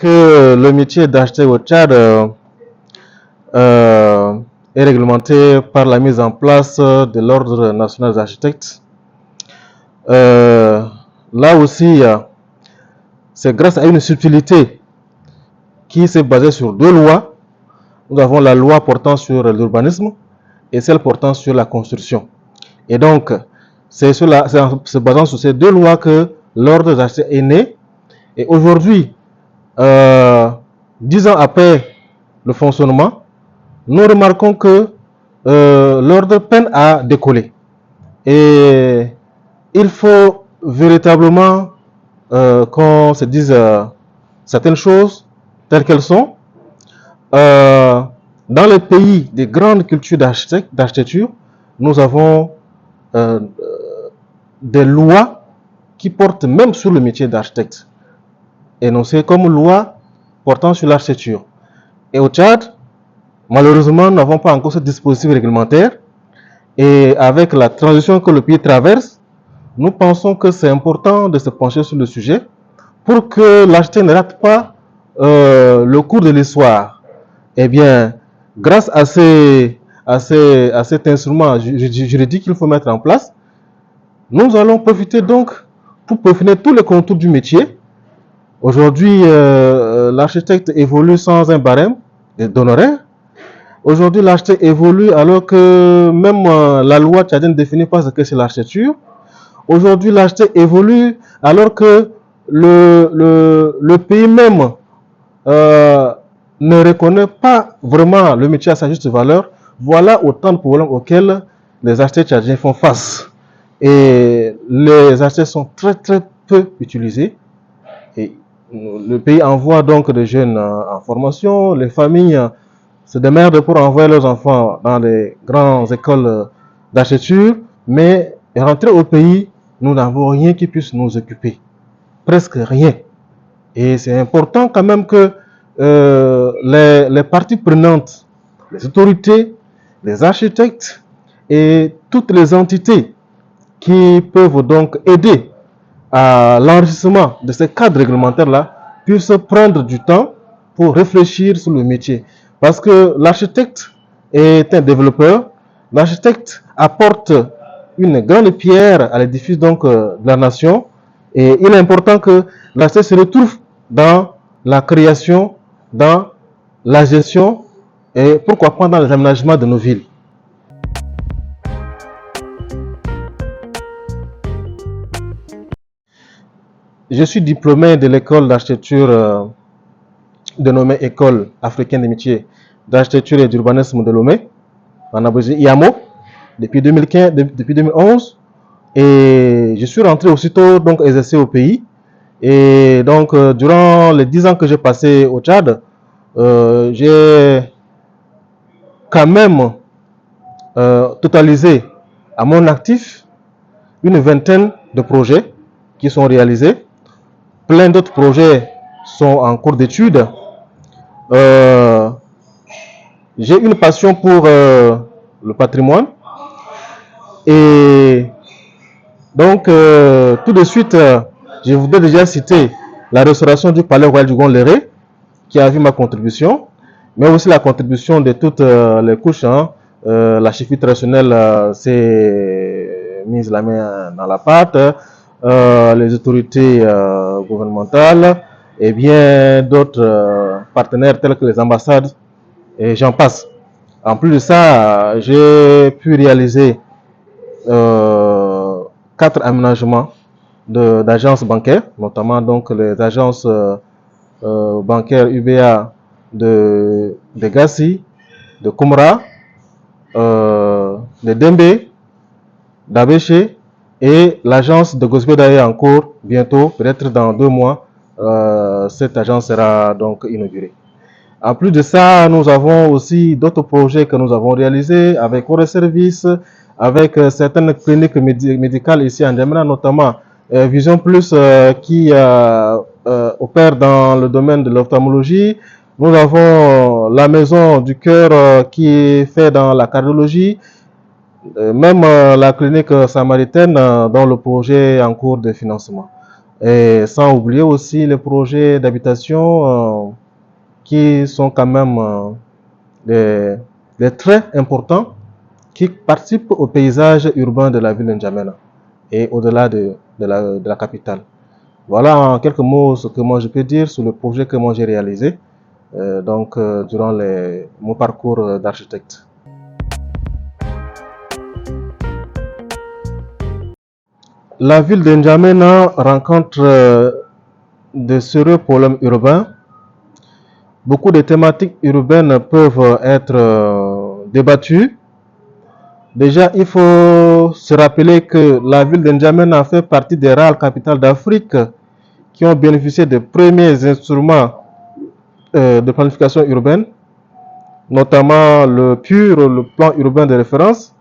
que le métier d'architecte au Tchad est réglementé par la mise en place de l'Ordre national des architectes. Là aussi, c'est grâce à une subtilité qui s'est basée sur deux lois. Nous avons la loi portant sur l'urbanisme et celle portant sur la construction. Et donc, c'est en se basant sur ces deux lois que l'Ordre des architectes est né. Et aujourd'hui, 10 ans après le fonctionnement, nous remarquons que l'ordre peine à décoller. Et il faut véritablement qu'on se dise certaines choses telles qu'elles sont. Dans les pays des grandes cultures d'architecture, nous avons des lois qui portent même sur le métier d'architecte, énoncées comme loi portant sur l'architecture. Et au Tchad, malheureusement, nous n'avons pas encore ce dispositif réglementaire. Et avec la transition que le pays traverse, nous pensons que c'est important de se pencher sur le sujet pour que l'architecte ne rate pas le cours de l'histoire. Eh bien, grâce à cet instrument juridique qu'il faut mettre en place, nous allons profiter donc pour peaufiner tous les contours du métier. Aujourd'hui, l'architecte évolue sans un barème d'honoraires. Aujourd'hui, l'architecte évolue alors que même la loi tchadienne ne définit pas ce que c'est l'architecture. Aujourd'hui, l'architecte évolue alors que le pays même ne reconnaît pas vraiment le métier à sa juste valeur. Voilà autant de problèmes auxquels les architectes tchadiens font face. Et les architectes sont très peu utilisés. Et le pays envoie donc des jeunes en formation. Les familles se démerdent pour envoyer leurs enfants dans les grandes écoles d'architecture. Mais rentrer au pays, nous n'avons rien qui puisse nous occuper. Presque rien. Et c'est important quand même que les parties prenantes, les autorités, les architectes et toutes les entités qui peuvent donc aider à l'enrichissement de ces cadres réglementaires-là puissent prendre du temps pour réfléchir sur le métier. Parce que l'architecte est un développeur, l'architecte apporte une grande pierre à l'édifice donc de la nation, et il est important que l'architecte se retrouve dans la création, dans la gestion et pourquoi pas dans les aménagements de nos villes. Je suis diplômé de l'école d'architecture dénommée École africaine des métiers d'architecture et d'urbanisme de Lomé, en abrégé IAMO, depuis 2011. Et je suis rentré aussitôt donc exercer au pays. Et donc durant les 10 ans que j'ai passé au Tchad, j'ai quand même totalisé à mon actif une vingtaine de projets qui sont réalisés. Plein d'autres projets sont en cours d'étude. J'ai une passion pour le patrimoine. Et donc, tout de suite, je voudrais déjà citer la restauration du palais royal du Gonléré, qui a vu ma contribution, mais aussi la contribution de toutes les couches. La chefferie traditionnelle s'est mise la main dans la pâte, les autorités gouvernementales et bien d'autres partenaires tels que les ambassades et j'en passe. En plus de ça, j'ai pu réaliser 4 aménagements d'agences bancaires, notamment donc les agences bancaires UBA de Gassi, de Koumra, de Dembe, d'Abéché et l'agence de Gosbé en cours bientôt, peut-être dans 2 mois, cette agence sera donc inaugurée. En plus de ça, nous avons aussi d'autres projets que nous avons réalisés avec Core Service, avec certaines cliniques médicales ici en Djamena, notamment Vision Plus qui opère dans le domaine de l'ophtalmologie. Nous avons la maison du cœur qui fait dans la cardiologie, même la clinique samaritaine dans le projet en cours de financement. Et sans oublier aussi les projets d'habitation qui sont quand même des traits importants qui participent au paysage urbain de la ville de N'Djamena et au-delà de la capitale. Voilà en quelques mots ce que moi je peux dire sur le projet que moi j'ai réalisé durant mon parcours d'architecte. La ville de N'Djamena rencontre de sérieux problèmes urbains. Beaucoup de thématiques urbaines peuvent être débattues. Déjà, il faut se rappeler que la ville de N'Djamena fait partie des rares capitales d'Afrique qui ont bénéficié des premiers instruments de planification urbaine, notamment le PUR, le plan urbain de référence.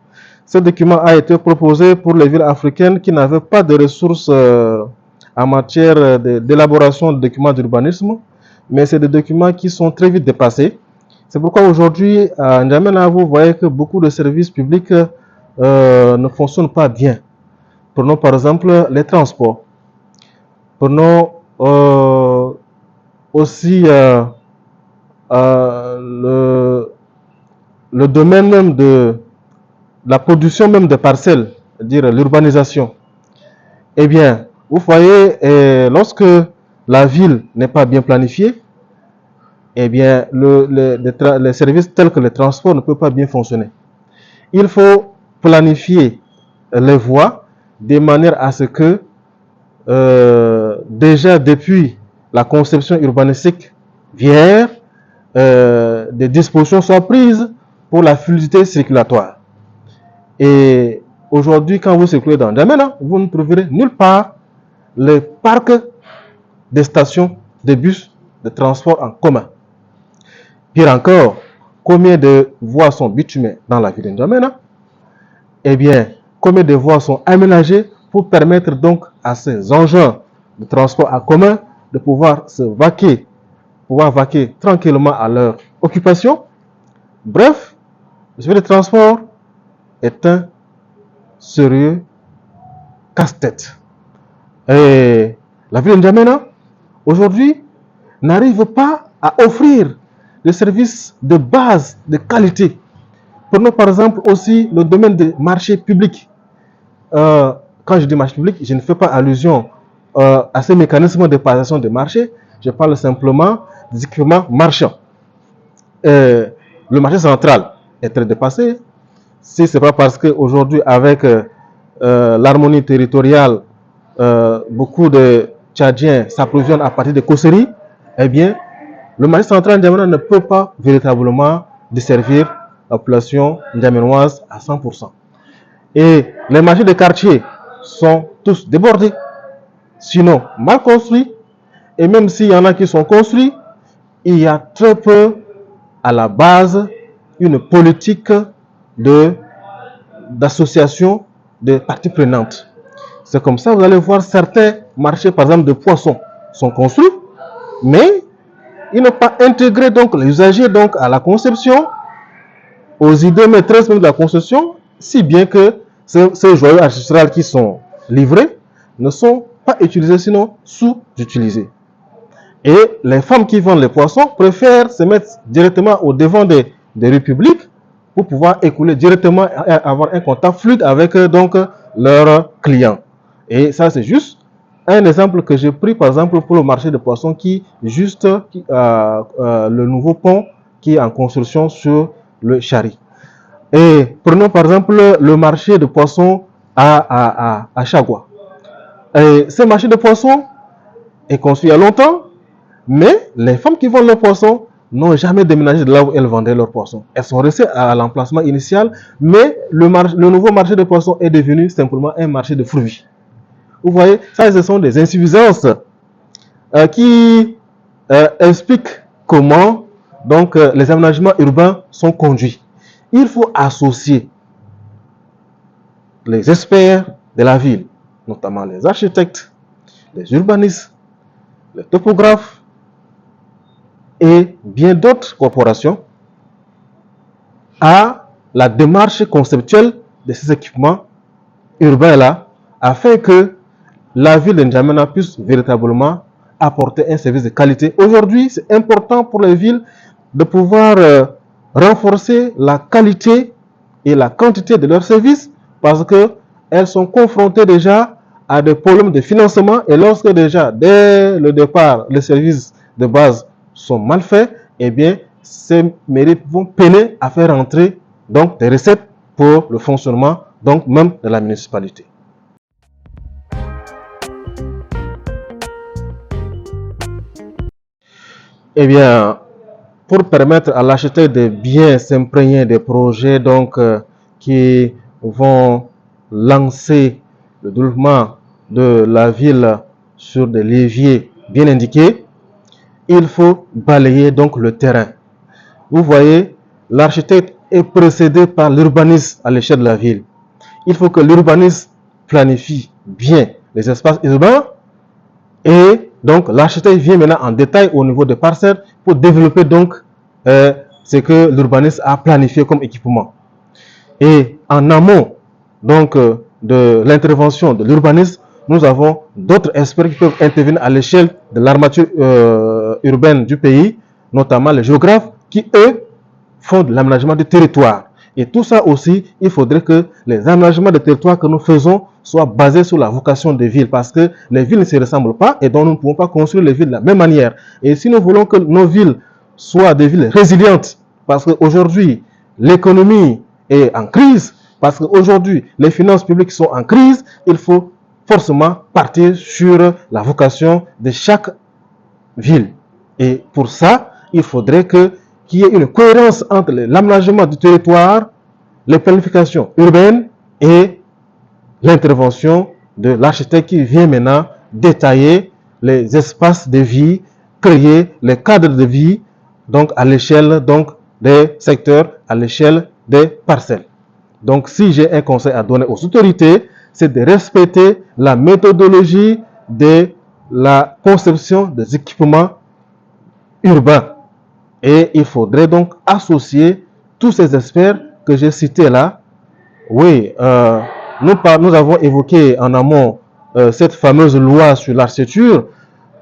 Ce document a été proposé pour les villes africaines qui n'avaient pas de ressources en matière d'élaboration de documents d'urbanisme, mais c'est des documents qui sont très vite dépassés. C'est pourquoi aujourd'hui, à N'Djamena, vous voyez que beaucoup de services publics ne fonctionnent pas bien. Prenons par exemple les transports. Prenons aussi le domaine même de la production même de parcelles, c'est-à-dire l'urbanisation. Eh bien, vous voyez, lorsque la ville n'est pas bien planifiée, eh bien, les services tels que les transports ne peuvent pas bien fonctionner. Il faut planifier les voies de manière à ce que, déjà depuis la conception urbanistique vierge, des dispositions soient prises pour la fluidité circulatoire. Et aujourd'hui, quand vous circulez dans N'Djamena, vous ne trouverez nulle part les parcs des stations de bus de transport en commun. Pire encore, combien de voies sont bitumées dans la ville de N'Djamena? Eh bien, combien de voies sont aménagées pour permettre donc à ces engins de transport en commun de pouvoir vaquer tranquillement à leur occupation. Bref, le service de transport est un sérieux casse-tête. Et la ville de N'Djamena, aujourd'hui, n'arrive pas à offrir des services de base, de qualité. Prenons par exemple aussi le domaine des marchés publics. Quand je dis marché public, je ne fais pas allusion à ces mécanismes de passation des marchés. Je parle simplement des équipements marchands. Le marché central est très dépassé. Si ce n'est pas parce qu'aujourd'hui, avec l'harmonie territoriale, beaucoup de Tchadiens s'approvisionnent à partir de Kossery, eh bien, le marché central n'Djamena ne peut pas véritablement desservir la population n'djaménoise à 100%. Et les marchés de quartier sont tous débordés, sinon mal construits. Et même s'il y en a qui sont construits, il y a très peu à la base une politique d'association de parties prenantes. C'est comme ça, vous allez voir certains marchés, par exemple de poissons, sont construits, mais ils n'ont pas intégré donc les usagers donc à la conception, aux idées maîtresses même de la conception, si bien que ces joyaux artificiels qui sont livrés ne sont pas utilisés, sinon sous-utilisés. Et les femmes qui vendent les poissons préfèrent se mettre directement au devant des rues publiques pour pouvoir écouler directement et avoir un contact fluide avec donc leurs clients. Et ça, c'est juste un exemple que j'ai pris, par exemple, pour le marché de poissons le nouveau pont qui est en construction sur le Chari. Et prenons par exemple le marché de poissons à Chagua. Et ce marché de poissons est construit il y a longtemps, mais les femmes qui vendent leurs poissons n'ont jamais déménagé de là où elles vendaient leurs poissons. Elles sont restées à l'emplacement initial, mais le nouveau marché de poissons est devenu simplement un marché de fruits. Vous voyez, ça, ce sont des insuffisances qui expliquent comment donc, les aménagements urbains sont conduits. Il faut associer les experts de la ville, notamment les architectes, les urbanistes, les topographes et bien d'autres corporations à la démarche conceptuelle de ces équipements urbains-là, afin que la ville de N'Djamena puisse véritablement apporter un service de qualité. Aujourd'hui, c'est important pour les villes de pouvoir renforcer la qualité et la quantité de leurs services parce qu'elles sont confrontées déjà à des problèmes de financement et lorsque déjà, dès le départ, les services de base sont mal faits, eh bien, ces mairies vont peiner à faire entrer donc des recettes pour le fonctionnement donc même de la municipalité. Eh bien, pour permettre à l'architecte de bien s'imprégner des projets donc, qui vont lancer le développement de la ville sur des leviers bien indiqués, il faut balayer donc le terrain. Vous voyez, l'architecte est précédé par l'urbanisme à l'échelle de la ville. Il faut que l'urbanisme planifie bien les espaces urbains et donc l'architecte vient maintenant en détail au niveau des parcelles pour développer donc ce que l'urbanisme a planifié comme équipement. Et en amont donc de l'intervention de l'urbanisme, nous avons d'autres experts qui peuvent intervenir à l'échelle de l'armature urbaine du pays, notamment les géographes, qui eux font de l'aménagement du territoire. Et tout ça aussi, il faudrait que les aménagements de territoire que nous faisons soient basés sur la vocation des villes, parce que les villes ne se ressemblent pas et donc nous ne pouvons pas construire les villes de la même manière. Et si nous voulons que nos villes soient des villes résilientes, parce qu'aujourd'hui, l'économie est en crise, parce qu'aujourd'hui, les finances publiques sont en crise, il faut forcément partir sur la vocation de chaque ville. Et pour ça, il faudrait qu'il y ait une cohérence entre l'aménagement du territoire, les planifications urbaines et l'intervention de l'architecte qui vient maintenant détailler les espaces de vie, créer les cadres de vie, donc à l'échelle donc des secteurs, à l'échelle des parcelles. Donc si j'ai un conseil à donner aux autorités, c'est de respecter la méthodologie de la conception des équipements urbains. Et il faudrait donc associer tous ces experts que j'ai cités là. Oui, nous avons évoqué en amont cette fameuse loi sur l'architecture.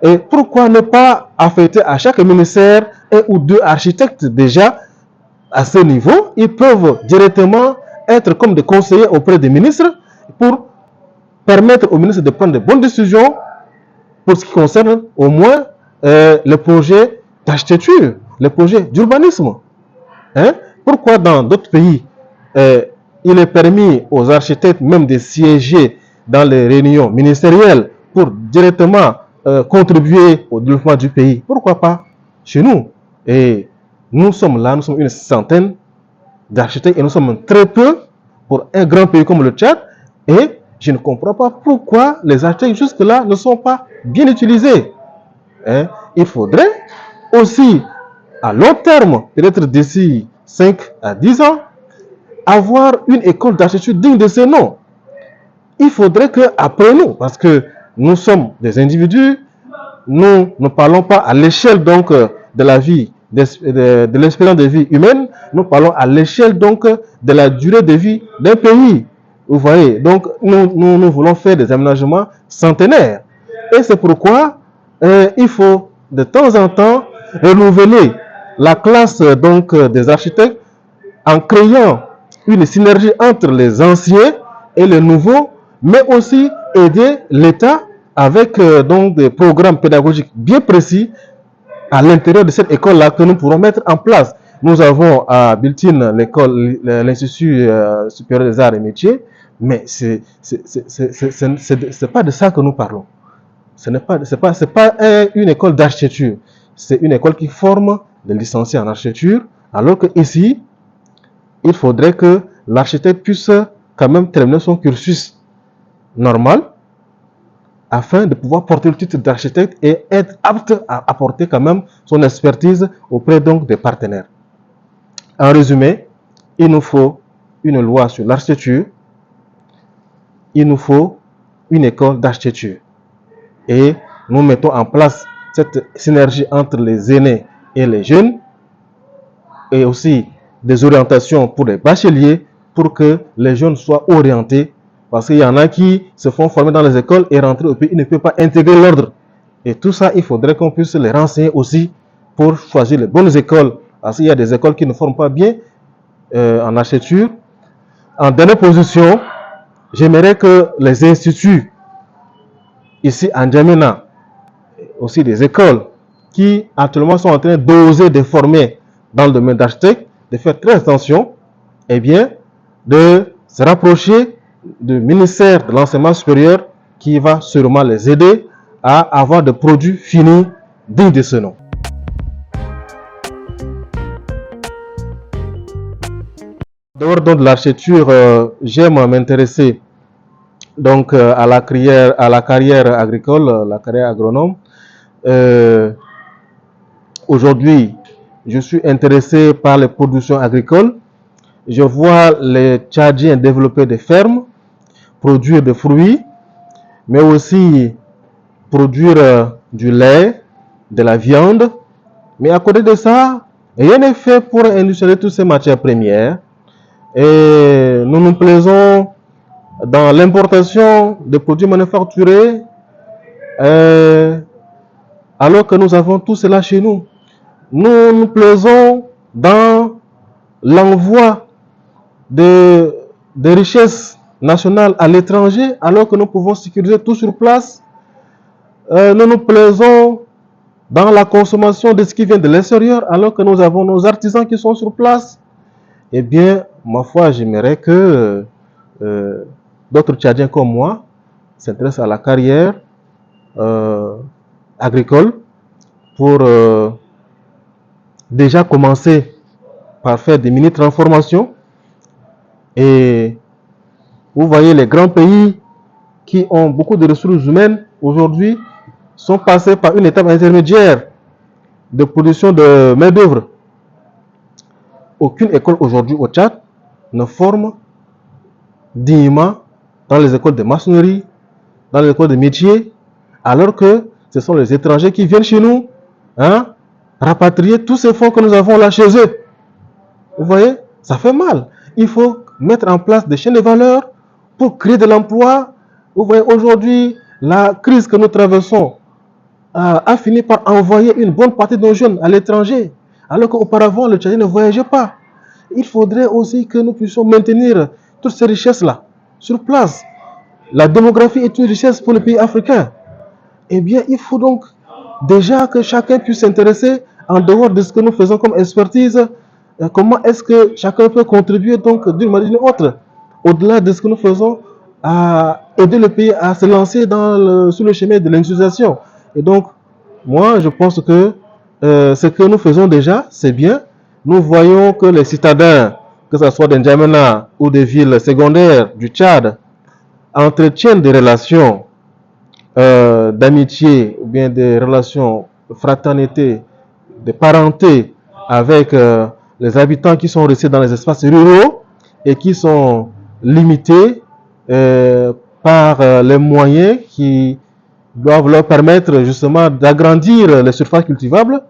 Et pourquoi ne pas affecter à chaque ministère un ou deux architectes déjà à ce niveau? Ils peuvent directement être comme des conseillers auprès des ministres pour permettre aux ministres de prendre de bonnes décisions pour ce qui concerne au moins le projet d'architecture, les projets d'urbanisme. Hein? Pourquoi dans d'autres pays, il est permis aux architectes même de siéger dans les réunions ministérielles pour directement contribuer au développement du pays? Pourquoi pas chez nous? Et nous sommes là, nous sommes une centaine d'architectes et nous sommes très peu pour un grand pays comme le Tchad. Et je ne comprends pas pourquoi les architectes jusque-là ne sont pas bien utilisés. Hein? Il faudrait aussi, à long terme, peut-être d'ici 5 à 10 ans, avoir une école d'architecture digne de ce nom. Il faudrait qu'après nous, parce que nous sommes des individus, nous ne parlons pas à l'échelle donc de la vie, de l'espérance de vie humaine, nous parlons à l'échelle donc de la durée de vie d'un pays. Vous voyez, donc nous voulons faire des aménagements centenaires. Et c'est pourquoi il faut de temps en temps renouveler la classe donc des architectes en créant une synergie entre les anciens et les nouveaux, mais aussi aider l'État avec donc des programmes pédagogiques bien précis à l'intérieur de cette école-là que nous pourrons mettre en place. Nous avons à Biltine l'école, l'Institut supérieur des arts et métiers, mais c'est pas de ça que nous parlons. C'est pas une école d'architecture, c'est une école qui forme des licenciés en architecture, alors que ici, il faudrait que l'architecte puisse quand même terminer son cursus normal afin de pouvoir porter le titre d'architecte et être apte à apporter quand même son expertise auprès donc des partenaires. En résumé, il nous faut une loi sur l'architecture, il nous faut une école d'architecture et nous mettons en place cette synergie entre les aînés et les jeunes et aussi des orientations pour les bacheliers pour que les jeunes soient orientés Parce qu'il y en a qui se font former dans les écoles et rentrer au pays, ils ne peuvent pas intégrer l'ordre. Et tout ça, il faudrait qu'on puisse les renseigner aussi pour choisir les bonnes écoles. Parce qu'il y a des écoles qui ne forment pas bien en architecture. En dernière position, j'aimerais que les instituts ici en N'Djamena, aussi des écoles qui actuellement sont en train d'oser de former dans le domaine d'architecte, de faire très attention, eh bien, de se rapprocher du ministère de l'enseignement supérieur qui va sûrement les aider à avoir des produits finis dignes de ce nom. Dehors de l'architecture, j'aime m'intéresser donc à la carrière agricole, la carrière agronome. Aujourd'hui, je suis intéressé par les productions agricoles. Je vois les Tchadiens développer des fermes, produire des fruits, mais aussi produire du lait, de la viande. Mais à côté de ça, rien n'est fait pour industrialiser toutes ces matières premières. Et nous nous plaisons dans l'importation de produits manufacturés, alors que nous avons tout cela chez nous. Nous nous plaisons dans l'envoi des richesses nationales à l'étranger, alors que nous pouvons sécuriser tout sur place. Nous nous plaisons dans la consommation de ce qui vient de l'extérieur, alors que nous avons nos artisans qui sont sur place. Eh bien, ma foi, j'aimerais que d'autres Tchadiens comme moi s'intéressent à la carrière agricole pour déjà commencer par faire des mini-transformations. Et vous voyez, les grands pays qui ont beaucoup de ressources humaines aujourd'hui sont passés par une étape intermédiaire de production de main-d'œuvre. Aucune école aujourd'hui au Tchad ne forme dignement dans les écoles de maçonnerie, dans les écoles de métiers, alors que ce sont les étrangers qui viennent chez nous rapatrier tous ces fonds que nous avons là chez eux. Vous voyez, ça fait mal. Il faut mettre en place des chaînes de valeur pour créer de l'emploi. Vous voyez, aujourd'hui, la crise que nous traversons a fini par envoyer une bonne partie de nos jeunes à l'étranger, alors qu'auparavant, le Tchadien ne voyageait pas. Il faudrait aussi que nous puissions maintenir toutes ces richesses-là sur place. La démographie est une richesse pour les pays africains. Eh bien, il faut donc déjà que chacun puisse s'intéresser en dehors de ce que nous faisons comme expertise. Comment est-ce que chacun peut contribuer donc d'une manière ou d'une autre, au-delà de ce que nous faisons, à aider le pays à se lancer sur le chemin de l'industrialisation. Et donc, moi, je pense que ce que nous faisons déjà, c'est bien. Nous voyons que les citadins, que ce soit d'N'Djamena ou des villes secondaires du Tchad, entretiennent des relations d'amitié ou bien des relations de fraternité, de parenté avec les habitants qui sont restés dans les espaces ruraux et qui sont limités par les moyens qui doivent leur permettre justement d'agrandir les surfaces cultivables.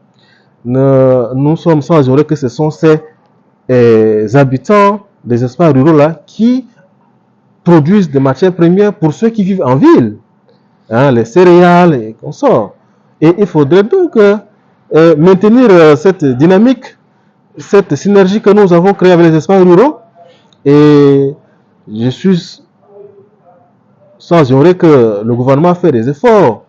Nous sommes sans ignorer que ce sont ces habitants des espaces ruraux là qui produisent des matières premières pour ceux qui vivent en ville, les céréales et consorts. Et il faudrait donc maintenir cette dynamique, cette synergie que nous avons créée avec les espaces ruraux. Et je suis sans ignorer que le gouvernement fait des efforts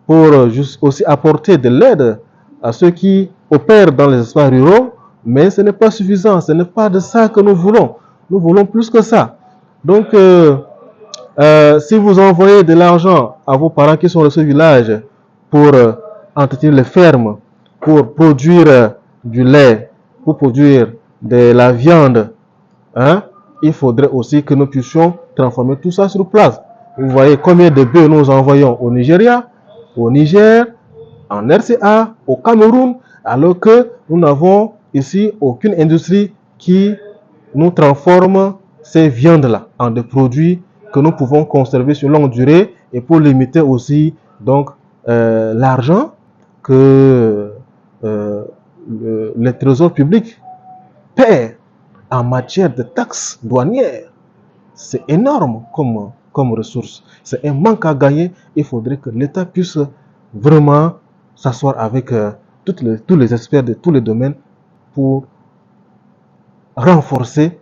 pour juste aussi apporter de l'aide à ceux qui opèrent dans les espaces ruraux, mais ce n'est pas suffisant, ce n'est pas de ça que nous voulons. Nous voulons plus que ça. Donc, si vous envoyez de l'argent à vos parents qui sont dans ce village pour entretenir les fermes, pour produire du lait, pour produire de la viande, il faudrait aussi que nous puissions transformer tout ça sur place. Vous voyez combien de bœufs nous envoyons au Nigeria, au Niger, en RCA, au Cameroun, alors que nous n'avons ici aucune industrie qui nous transforme ces viandes-là en des produits que nous pouvons conserver sur longue durée et pour limiter aussi donc l'argent que les trésors publics paient en matière de taxes douanières. C'est énorme comme comme ressources. C'est un manque à gagner. Il faudrait que l'État puisse vraiment s'asseoir avec tous les experts de tous les domaines pour renforcer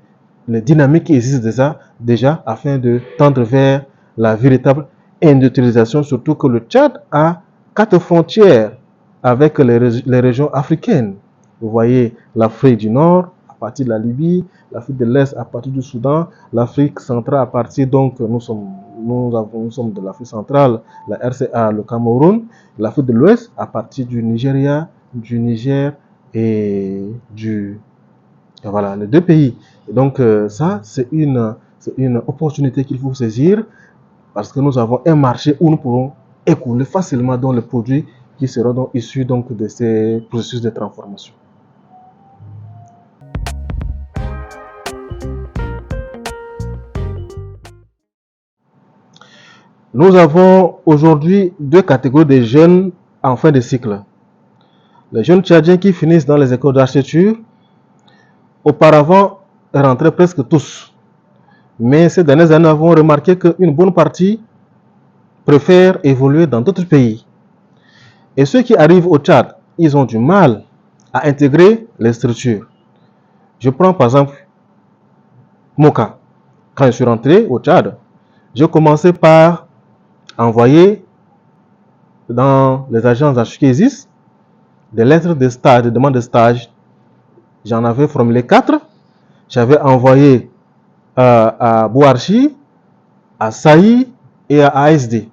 les dynamiques qui existent déjà afin de tendre vers la véritable industrialisation, surtout que le Tchad a 4 frontières avec les régions africaines. Vous voyez l'Afrique du Nord à partir de la Libye, l'Afrique de l'Est à partir du Soudan, l'Afrique centrale à partir, donc nous sommes de l'Afrique centrale, la RCA, le Cameroun, l'Afrique de l'Ouest à partir du Nigeria, du Niger et voilà, les 2 pays. Et donc ça, c'est une opportunité qu'il faut saisir parce que nous avons un marché où nous pouvons écouler facilement dans les produits qui seront donc issus donc de ces processus de transformation. Nous avons aujourd'hui 2 catégories de jeunes en fin de cycle. Les jeunes tchadiens qui finissent dans les écoles d'architecture, auparavant rentraient presque tous. Mais ces dernières années, nous avons remarqué qu'une bonne partie préfèrent évoluer dans d'autres pays. Et ceux qui arrivent au Tchad, ils ont du mal à intégrer les structures. Je prends par exemple mon cas. Quand je suis rentré au Tchad, j'ai commencé par envoyer dans les agences d'architecture qui existent des lettres de stage, des demandes de stage. J'en avais formulé 4. J'avais envoyé à Bouarchi, à Saï et à ASD.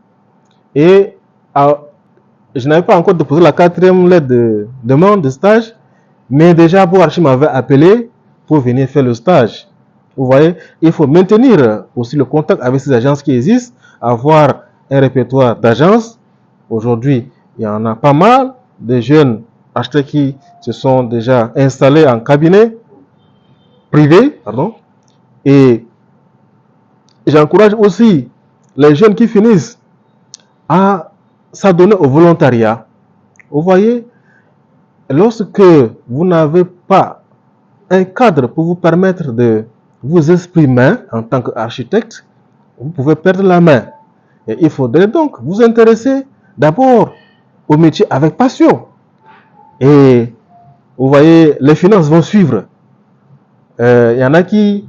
Et je n'avais pas encore déposé la 4e lettre de demande de stage, mais déjà Bouarchi m'avait appelé pour venir faire le stage. Vous voyez, il faut maintenir aussi le contact avec ces agences qui existent, avoir un répertoire d'agences. Aujourd'hui, il y en a pas mal de jeunes architectes qui se sont déjà installés en cabinet privé, et j'encourage aussi les jeunes qui finissent à s'adonner au volontariat. Vous voyez, lorsque vous n'avez pas un cadre pour vous permettre de vous exprimer en tant qu'architecte, vous pouvez perdre la main. Et il faudrait donc vous intéresser d'abord au métier avec passion. Et vous voyez, les finances vont suivre. Il y en a qui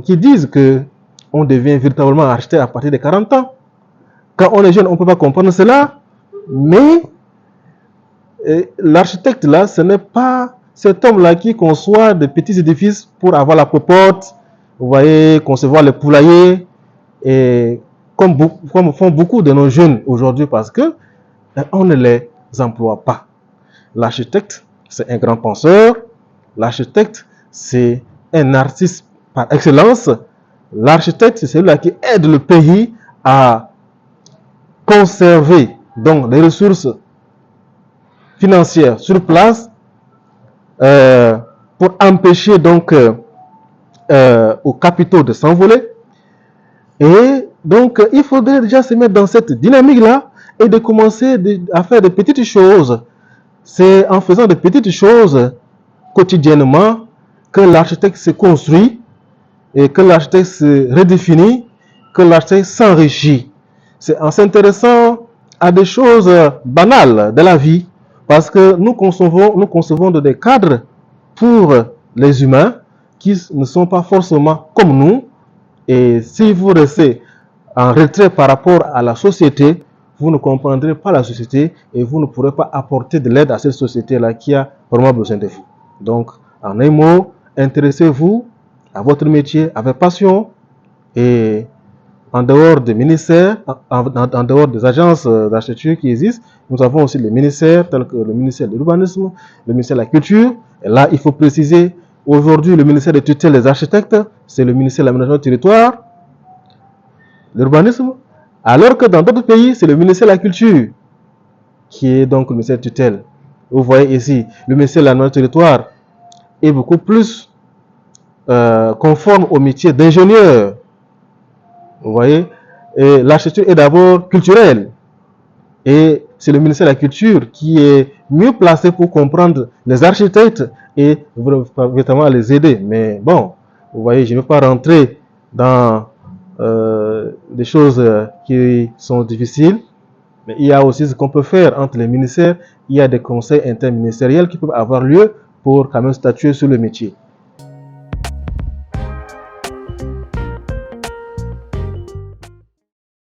disent qu'on devient véritablement architecte à partir de 40 ans. Quand on est jeune, on ne peut pas comprendre cela, mais l'architecte là, ce n'est pas cet homme-là qui conçoit de petits édifices pour avoir la popote, vous voyez, concevoir les poulaillers, et comme font beaucoup de nos jeunes aujourd'hui parce que on ne les emploie pas. L'architecte, c'est un grand penseur. L'architecte, c'est un artiste par excellence. L'architecte, c'est celui-là qui aide le pays à conserver donc les ressources financières sur place pour empêcher donc aux capitaux de s'envoler. Et donc, il faudrait déjà se mettre dans cette dynamique-là et de commencer à faire de petites choses. C'est en faisant de petites choses quotidiennement que l'architecte se construit et que l'architecte se redéfinit, que l'architecte s'enrichit. C'est en s'intéressant à des choses banales de la vie, parce que nous concevons des cadres pour les humains qui ne sont pas forcément comme nous. Et si vous restez en retrait par rapport à la société, vous ne comprendrez pas la société et vous ne pourrez pas apporter de l'aide à cette société-là qui a vraiment besoin de vous. Donc, en un mot, intéressez-vous à votre métier avec passion et en dehors des ministères, en dehors des agences d'architecture qui existent, nous avons aussi les ministères tels que le ministère de l'urbanisme, le ministère de la culture. Et là, il faut préciser, aujourd'hui, le ministère de tutelle des architectes, c'est le ministère de l'aménagement du territoire, l'urbanisme, alors que dans d'autres pays, c'est le ministère de la culture qui est donc le ministère de tutelle. Vous voyez ici, le ministère de l'aménagement du territoire est beaucoup plus conforme au métier d'ingénieur. Vous voyez, et l'architecture est d'abord culturelle. Et c'est le ministère de la Culture qui est mieux placé pour comprendre les architectes et véritablement les aider. Mais bon, vous voyez, je ne vais pas rentrer dans des choses qui sont difficiles, mais il y a aussi ce qu'on peut faire entre les ministères. Il y a des conseils interministériels qui peuvent avoir lieu pour quand même statuer sur le métier.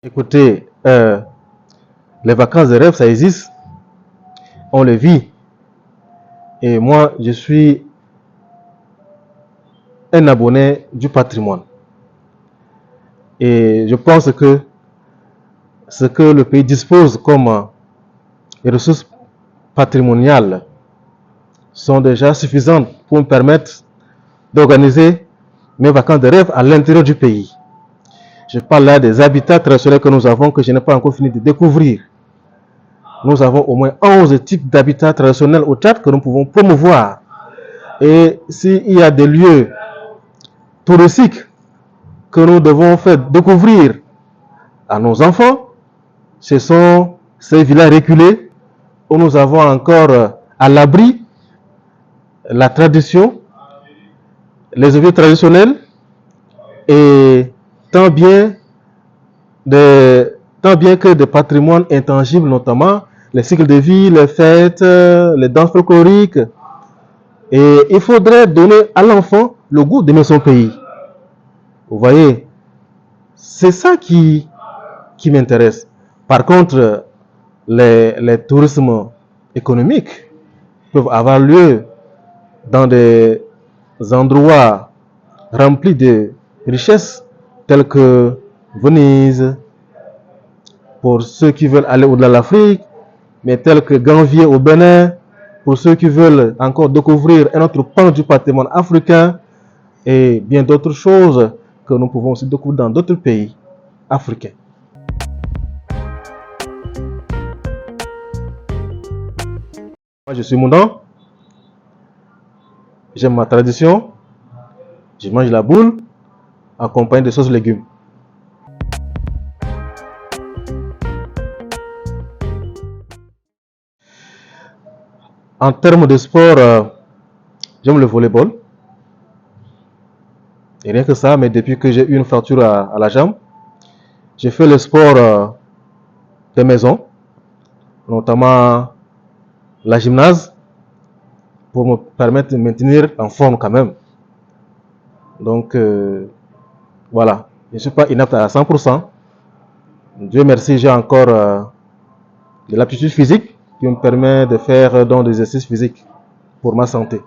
Écoutez, les vacances de rêve, ça existe, on les vit. Et moi, je suis un abonné du patrimoine. Et je pense que ce que le pays dispose comme ressources patrimoniales sont déjà suffisantes pour me permettre d'organiser mes vacances de rêve à l'intérieur du pays. Je parle là des habitats traditionnels que nous avons, que je n'ai pas encore fini de découvrir. Nous avons au moins 11 types d'habitats traditionnels au Tchad que nous pouvons promouvoir. Et s'il y a des lieux touristiques que nous devons faire découvrir à nos enfants, ce sont ces villages reculés où nous avons encore à l'abri la tradition, les objets traditionnels et tant bien que des patrimoines intangibles, notamment les cycles de vie, les fêtes, les danses folkloriques. Et il faudrait donner à l'enfant le goût d'aimer son pays. Vous voyez, c'est ça qui m'intéresse. Par contre, les tourismes économiques peuvent avoir lieu dans des endroits remplis de richesses tels que Venise, pour ceux qui veulent aller au-delà de l'Afrique, mais tels que Ganvier au Bénin, pour ceux qui veulent encore découvrir un autre pan du patrimoine africain, et bien d'autres choses que nous pouvons aussi découvrir dans d'autres pays africains. Moi, je suis Moudan, j'aime ma tradition, je mange la boule accompagnée de sauces légumes. En termes de sport, j'aime le volleyball. Et rien que ça, mais depuis que j'ai eu une fracture à la jambe, j'ai fait le sport de maison, notamment la gymnase, pour me permettre de me maintenir en forme quand même. Donc, voilà, je ne suis pas inapte à 100%. Dieu merci, j'ai encore de l'aptitude physique qui me permet de faire donc des exercices physiques pour ma santé.